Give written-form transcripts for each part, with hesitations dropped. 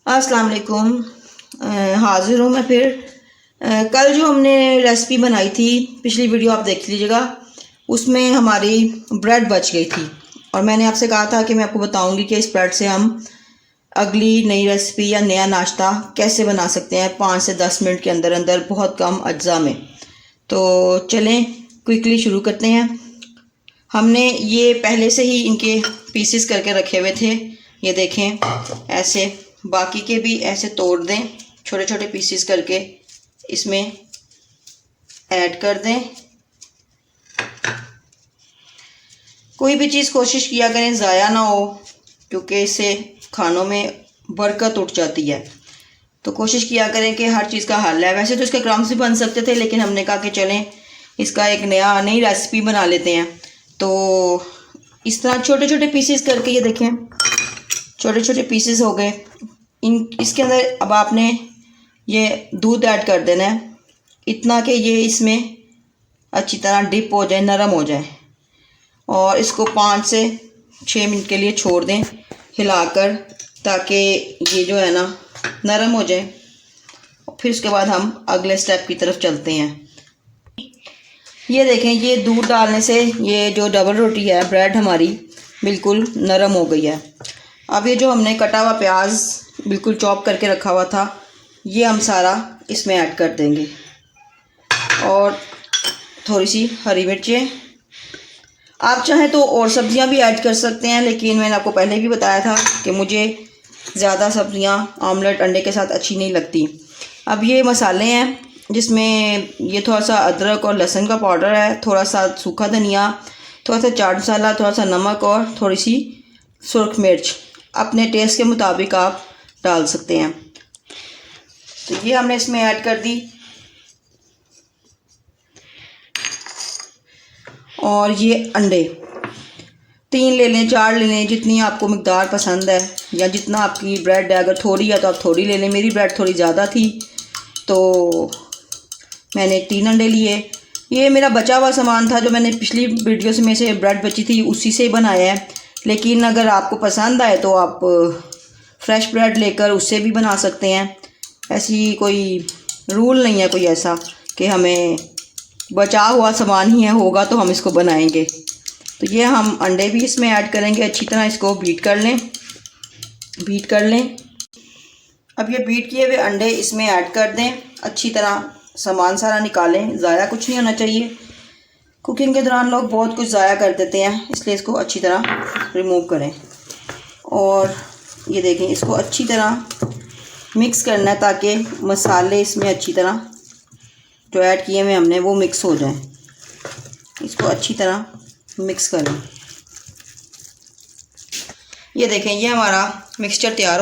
अस्सलाम वालेकुम। हाज़िर हूँ मैं फिर। कल जो हमने रेसिपी बनाई थी, पिछली वीडियो आप देख लीजिएगा, उसमें हमारी ब्रेड बच गई थी और मैंने आपसे कहा था कि मैं आपको बताऊंगी कि इस ब्रेड से हम अगली नई रेसिपी या नया नाश्ता कैसे बना सकते हैं 5 से 10 मिनट के अंदर अंदर बहुत कम अज्जा में। तो चलें क्विकली शुरू करते हैं। हमने ये पहले से ही इनके पीसेस करके रखे हुए थे, ये देखें ऐसे। बाकी के भी ऐसे तोड़ दें, छोटे छोटे पीसेस करके इसमें ऐड कर दें। कोई भी चीज़ कोशिश किया करें ज़ाया ना हो, क्योंकि इससे खानों में बरकत उठ जाती है। तो कोशिश किया करें कि हर चीज़ का हल है। वैसे तो इसके क्रम्स भी बन सकते थे, लेकिन हमने कहा कि चलें इसका एक नई रेसिपी बना लेते हैं। तो इस तरह छोटे छोटे पीसेस करके, ये देखें छोटे छोटे पीसेस हो गए। इसके अंदर अब आपने ये दूध ऐड कर देना है, इतना कि ये इसमें अच्छी तरह डिप हो जाए, नरम हो जाए। और इसको 5 से 6 मिनट के लिए छोड़ दें हिलाकर, ताकि ये जो है ना नरम हो जाए। फिर उसके बाद हम अगले स्टेप की तरफ चलते हैं। ये देखें, ये दूध डालने से ये जो डबल रोटी है, ब्रेड हमारी बिल्कुल नरम हो गई है। अब ये जो हमने कटा हुआ प्याज बिल्कुल चॉप करके रखा हुआ था, ये हम सारा इसमें ऐड कर देंगे और थोड़ी सी हरी मिर्चें। आप चाहें तो और सब्जियां भी ऐड कर सकते हैं, लेकिन मैंने आपको पहले भी बताया था कि मुझे ज़्यादा सब्जियां ऑमलेट अंडे के साथ अच्छी नहीं लगती। अब ये मसाले हैं, जिसमें ये थोड़ा सा अदरक और लहसुन का पाउडर है, थोड़ा सा सूखा धनिया, थोड़ा सा चाट मसाला, थोड़ा सा नमक और थोड़ी सी सुरख मिर्च। अपने टेस्ट के मुताबिक आप डाल सकते हैं। तो ये हमने इसमें ऐड कर दी। और ये अंडे 3 ले लें, 4 ले लें, जितनी आपको मिकदार पसंद है या जितना आपकी ब्रेड है। अगर थोड़ी है तो आप थोड़ी ले लें। मेरी ब्रेड थोड़ी ज़्यादा थी तो मैंने 3 अंडे लिए। ये मेरा बचा हुआ सामान था, जो मैंने पिछली वीडियोस में से ब्रेड बची थी उसी से बनाया है। लेकिन अगर आपको पसंद आए तो आप फ्रेश ब्रेड लेकर उससे भी बना सकते हैं। ऐसी कोई रूल नहीं है कोई ऐसा कि हमें बचा हुआ सामान ही है, होगा तो हम इसको बनाएंगे। तो ये हम अंडे भी इसमें ऐड करेंगे। अच्छी तरह इसको बीट कर लें। अब ये बीट किए हुए अंडे इसमें ऐड कर दें। अच्छी तरह सामान सारा निकालें, ज़ाया कुछ नहीं होना चाहिए। कुकिंग के दौरान लोग बहुत कुछ ज़ाया कर देते हैं, इसलिए इसको अच्छी तरह रिमूव करें। और ये देखें, इसको अच्छी तरह मिक्स करना है ताकि मसाले इसमें अच्छी तरह जो ऐड किए हुए हमने वो मिक्स हो जाएं। इसको अच्छी तरह मिक्स करें। ये देखें, ये हमारा मिक्सचर तैयार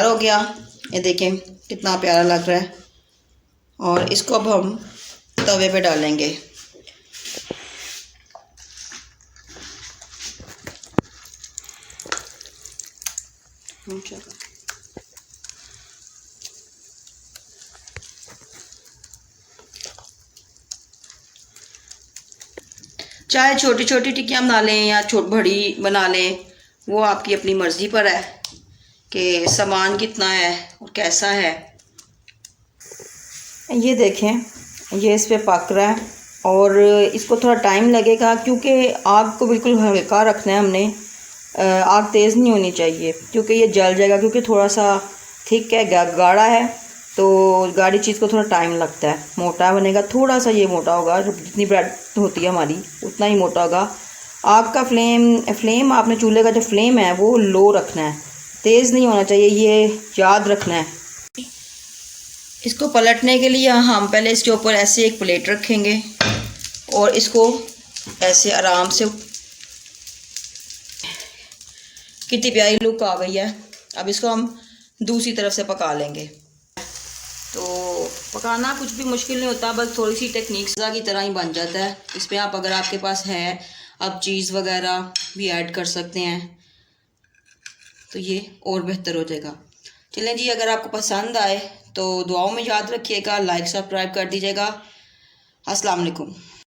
हो गया। ये देखें कितना प्यारा लग रहा है। और इसको अब हम तवे पे डालेंगे। चाहे छोटी छोटी टिक्कियाँ बना लें या बड़ी बना लें, वो आपकी अपनी मर्ज़ी पर है कि सामान कितना है और कैसा है। ये देखें, ये इस पे पक रहा है और इसको थोड़ा टाइम लगेगा, क्योंकि आग को बिल्कुल हल्का रखना है हमने। आग तेज़ नहीं होनी चाहिए, क्योंकि ये जल जाएगा। क्योंकि थोड़ा सा थिक है, गाढ़ा है, तो गाढ़ी चीज़ को थोड़ा टाइम लगता है। मोटा बनेगा, थोड़ा सा ये मोटा होगा, जितनी ब्रेड होती है हमारी उतना ही मोटा होगा। आग का फ्लेम आपने चूल्हे का जो फ्लेम है वो लो रखना है, तेज़ नहीं होना चाहिए, ये याद रखना है। इसको पलटने के लिए हम पहले इसके ऊपर ऐसे एक प्लेट रखेंगे और इसको ऐसे आराम से, कितनी प्यारी लुक आ गई है। अब इसको हम दूसरी तरफ से पका लेंगे। तो पकाना कुछ भी मुश्किल नहीं होता, बस थोड़ी सी टेक्निक की तरह ही बन जाता है। इस पर आप, अगर आपके पास है, आप चीज़ वगैरह भी ऐड कर सकते हैं, तो ये और बेहतर हो जाएगा। चलें जी, अगर आपको पसंद आए तो दुआओं में याद रखिएगा, लाइक सब्सक्राइब कर दीजिएगा। अस्सलाम वालेकुम।